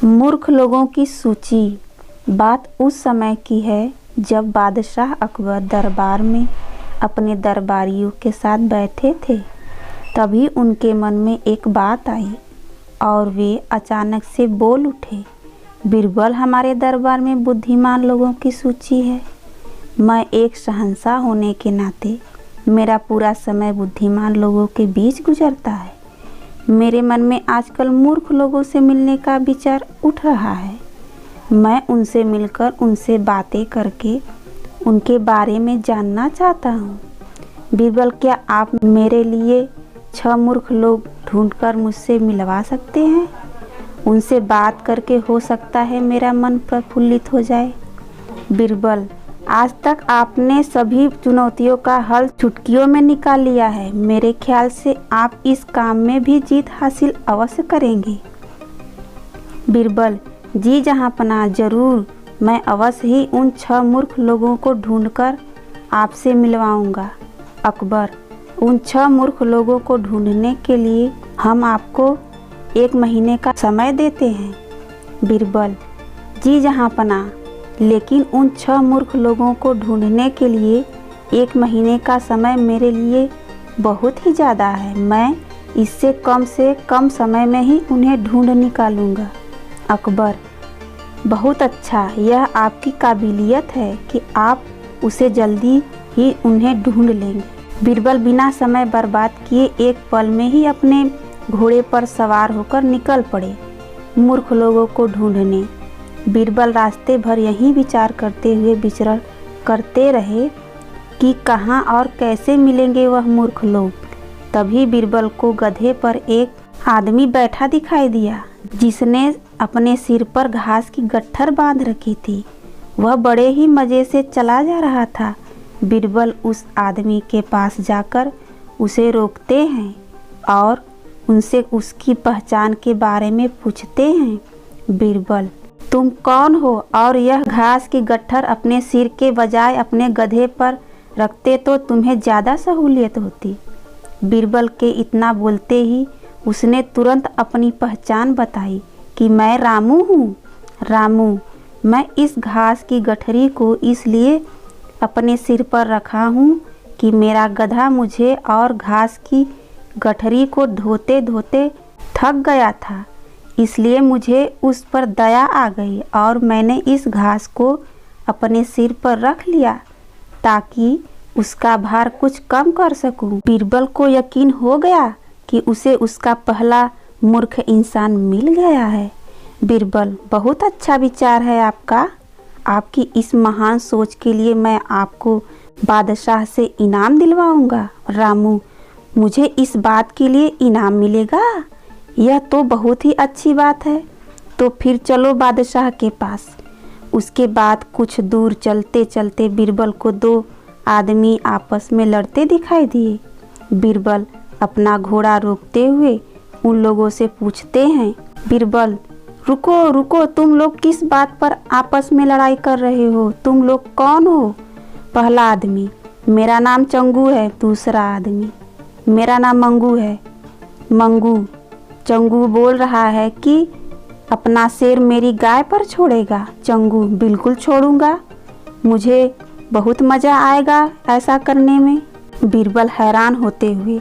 मूर्ख लोगों की सूची। बात उस समय की है जब बादशाह अकबर दरबार में अपने दरबारियों के साथ बैठे थे। तभी उनके मन में एक बात आई और वे अचानक से बोल उठे, बीरबल हमारे दरबार में बुद्धिमान लोगों की सूची है। मैं एक शहंशाह होने के नाते मेरा पूरा समय बुद्धिमान लोगों के बीच गुजरता है। मेरे मन में आजकल मूर्ख लोगों से मिलने का विचार उठ रहा है। मैं उनसे मिलकर उनसे बातें करके उनके बारे में जानना चाहता हूँ। बीरबल, क्या आप मेरे लिए 6 मूर्ख लोग ढूंढकर मुझसे मिलवा सकते हैं? उनसे बात करके हो सकता है मेरा मन प्रफुल्लित हो जाए। बीरबल, आज तक आपने सभी चुनौतियों का हल चुटकियों में निकाल लिया है। मेरे ख्याल से आप इस काम में भी जीत हासिल अवश्य करेंगे। बीरबल, जी जहाँपनाह, जरूर। मैं अवश्य ही उन 6 मूर्ख लोगों को ढूंढकर आपसे मिलवाऊंगा। अकबर, उन 6 मूर्ख लोगों को ढूंढने के लिए हम आपको 1 महीने का समय देते हैं। बीरबल, जी जहाँपनाह, लेकिन उन 6 मूर्ख लोगों को ढूंढने के लिए 1 महीने का समय मेरे लिए बहुत ही ज़्यादा है। मैं इससे कम समय में ही उन्हें ढूंढ निकालूंगा। अकबर, बहुत अच्छा, यह आपकी काबिलियत है कि आप उसे जल्दी ही उन्हें ढूंढ लेंगे। बीरबल बिना समय बर्बाद किए एक पल में ही अपने घोड़े पर सवार होकर निकल पड़े मूर्ख लोगों को ढूंढने। बीरबल रास्ते भर यही विचार करते हुए विचरण करते रहे कि कहाँ और कैसे मिलेंगे वह मूर्ख लोग। तभी बीरबल को गधे पर एक आदमी बैठा दिखाई दिया जिसने अपने सिर पर घास की गट्ठर बांध रखी थी। वह बड़े ही मज़े से चला जा रहा था। बीरबल उस आदमी के पास जाकर उसे रोकते हैं और उनसे उसकी पहचान के बारे में पूछते हैं। बीरबल, तुम कौन हो और यह घास की गट्ठर अपने सिर के बजाय अपने गधे पर रखते तो तुम्हें ज़्यादा सहूलियत होती। बीरबल के इतना बोलते ही उसने तुरंत अपनी पहचान बताई कि मैं रामू हूँ। रामू, मैं इस घास की गठरी को इसलिए अपने सिर पर रखा हूँ कि मेरा गधा मुझे और घास की गठरी को ढोते ढोते थक गया था। इसलिए मुझे उस पर दया आ गई और मैंने इस घास को अपने सिर पर रख लिया ताकि उसका भार कुछ कम कर सकूं। बीरबल को यकीन हो गया कि उसे उसका पहला मूर्ख इंसान मिल गया है। बीरबल, बहुत अच्छा विचार है आपका। आपकी इस महान सोच के लिए मैं आपको बादशाह से इनाम दिलवाऊंगा। रामू, मुझे इस बात के लिए इनाम मिलेगा? यह तो बहुत ही अच्छी बात है। तो फिर चलो बादशाह के पास। उसके बाद कुछ दूर चलते चलते बीरबल को 2 आदमी आपस में लड़ते दिखाई दिए। बीरबल अपना घोड़ा रोकते हुए उन लोगों से पूछते हैं, बीरबल, रुको रुको, तुम लोग किस बात पर आपस में लड़ाई कर रहे हो? तुम लोग कौन हो? पहला आदमी, मेरा नाम चंगू है। दूसरा आदमी, मेरा नाम मंगू है। मंगू, चंगू बोल रहा है कि अपना शेर मेरी गाय पर छोड़ेगा। चंगू, बिल्कुल छोड़ूंगा, मुझे बहुत मज़ा आएगा ऐसा करने में। बीरबल हैरान होते हुए,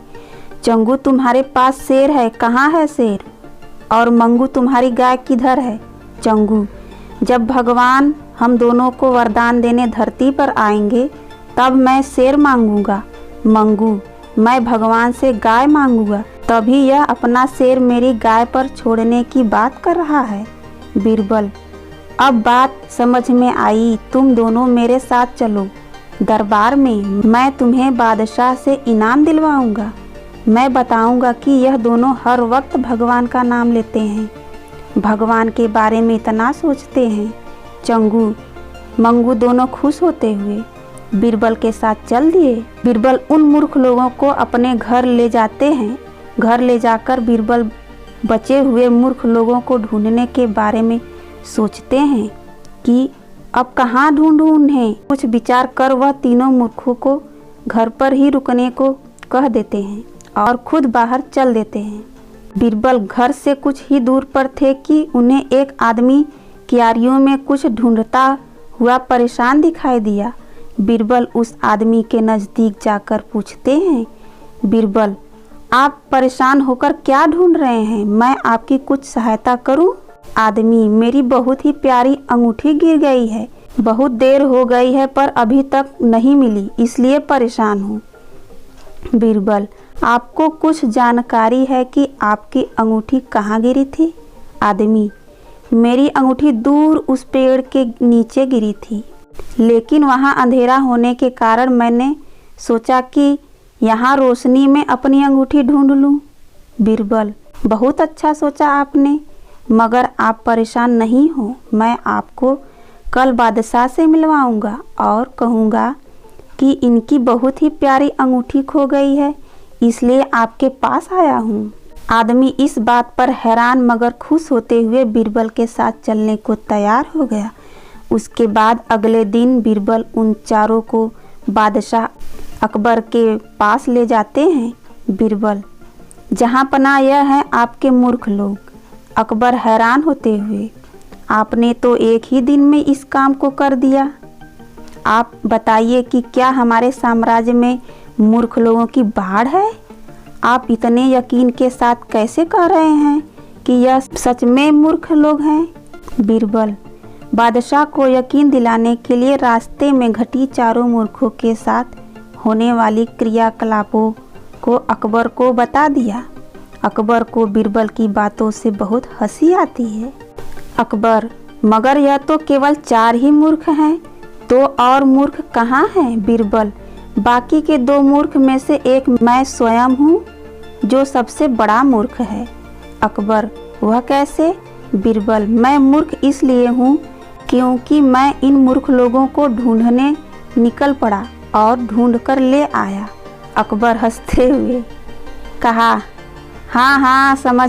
चंगू तुम्हारे पास शेर है, कहाँ है शेर? और मंगू तुम्हारी गाय किधर है? चंगू, जब भगवान हम दोनों को वरदान देने धरती पर आएंगे तब मैं शेर मांगूंगा। मंगू, मैं भगवान से गाय मांगूंगा, तभी यह अपना शेर मेरी गाय पर छोड़ने की बात कर रहा है। बीरबल, अब बात समझ में आई, तुम दोनों मेरे साथ चलो दरबार में। मैं तुम्हें बादशाह से इनाम दिलवाऊंगा। मैं बताऊंगा कि यह दोनों हर वक्त भगवान का नाम लेते हैं, भगवान के बारे में इतना सोचते हैं। चंगू मंगू दोनों खुश होते हुए बीरबल के साथ चल दिए। बीरबल उन मूर्ख लोगों को अपने घर ले जाते हैं। घर ले जाकर बीरबल बचे हुए मूर्ख लोगों को ढूंढने के बारे में सोचते हैं कि अब कहाँ ढूंढूं उन्हें। कुछ विचार कर वह तीनों मूर्खों को घर पर ही रुकने को कह देते हैं और खुद बाहर चल देते हैं। बीरबल घर से कुछ ही दूर पर थे कि उन्हें एक आदमी क्यारियों में कुछ ढूंढता हुआ परेशान दिखाई दिया। बीरबल उस आदमी के नज़दीक जाकर पूछते हैं, बीरबल, आप परेशान होकर क्या ढूंढ रहे हैं? मैं आपकी कुछ सहायता करूं? आदमी, मेरी बहुत ही प्यारी अंगूठी गिर गई है। बहुत देर हो गई है पर अभी तक नहीं मिली, इसलिए परेशान हूँ। बीरबल, आपको कुछ जानकारी है कि आपकी अंगूठी कहाँ गिरी थी? आदमी, मेरी अंगूठी दूर उस पेड़ के नीचे गिरी थी, लेकिन वहाँ अंधेरा होने के कारण मैंने सोचा कि यहाँ रोशनी में अपनी अंगूठी ढूंढ लूँ। बीरबल, बहुत अच्छा सोचा आपने, मगर आप परेशान नहीं हो। मैं आपको कल बादशाह से मिलवाऊंगा और कहूँगा कि इनकी बहुत ही प्यारी अंगूठी खो गई है, इसलिए आपके पास आया हूँ। आदमी इस बात पर हैरान मगर खुश होते हुए बीरबल के साथ चलने को तैयार हो गया। उसके बाद अगले दिन बीरबल उन चारों को बादशाह अकबर के पास ले जाते हैं। बीरबल, जहाँ पनाह यह है आपके मूर्ख लोग। अकबर हैरान होते हुए, आपने तो एक ही दिन में इस काम को कर दिया। आप बताइए कि क्या हमारे साम्राज्य में मूर्ख लोगों की बाढ़ है? आप इतने यकीन के साथ कैसे कह रहे हैं कि यह सच में मूर्ख लोग हैं? बीरबल, बादशाह को यकीन दिलाने के लिए रास्ते में घटी चारों मूर्खों के साथ होने वाली क्रियाकलापों को अकबर को बता दिया। अकबर को बीरबल की बातों से बहुत हंसी आती है। अकबर, मगर यह तो केवल 4 ही मूर्ख हैं, तो और मूर्ख कहाँ हैं? बीरबल, बाकी के 2 मूर्ख में से एक मैं स्वयं हूँ, जो सबसे बड़ा मूर्ख है। अकबर, वह कैसे? बीरबल, मैं मूर्ख इसलिए हूँ क्योंकि मैं इन मूर्ख लोगों को ढूंढने निकल पड़ा और ढूंढ कर ले आया। अकबर हंसते हुए कहा, हाँ हाँ, समझ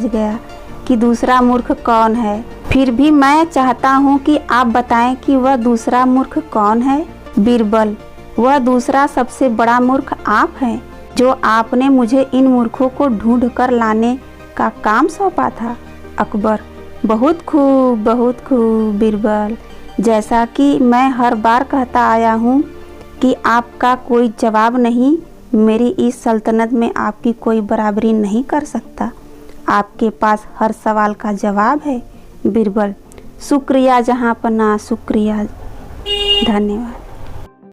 गया कि दूसरा मूर्ख कौन है। फिर भी मैं चाहता हूँ कि आप बताएं कि वह दूसरा मूर्ख कौन है। बीरबल, वह दूसरा सबसे बड़ा मूर्ख आप हैं, जो आपने मुझे इन मूर्खों को ढूंढ कर लाने का काम सौंपा था। अकबर, बहुत खूब बीरबल, जैसा कि मैं हर बार कहता आया हूँ कि आपका कोई जवाब नहीं, मेरी इस सल्तनत में आपकी कोई बराबरी नहीं कर सकता। आपके पास हर सवाल का जवाब है। बीरबल, शुक्रिया जहाँपनाह, शुक्रिया, धन्यवाद।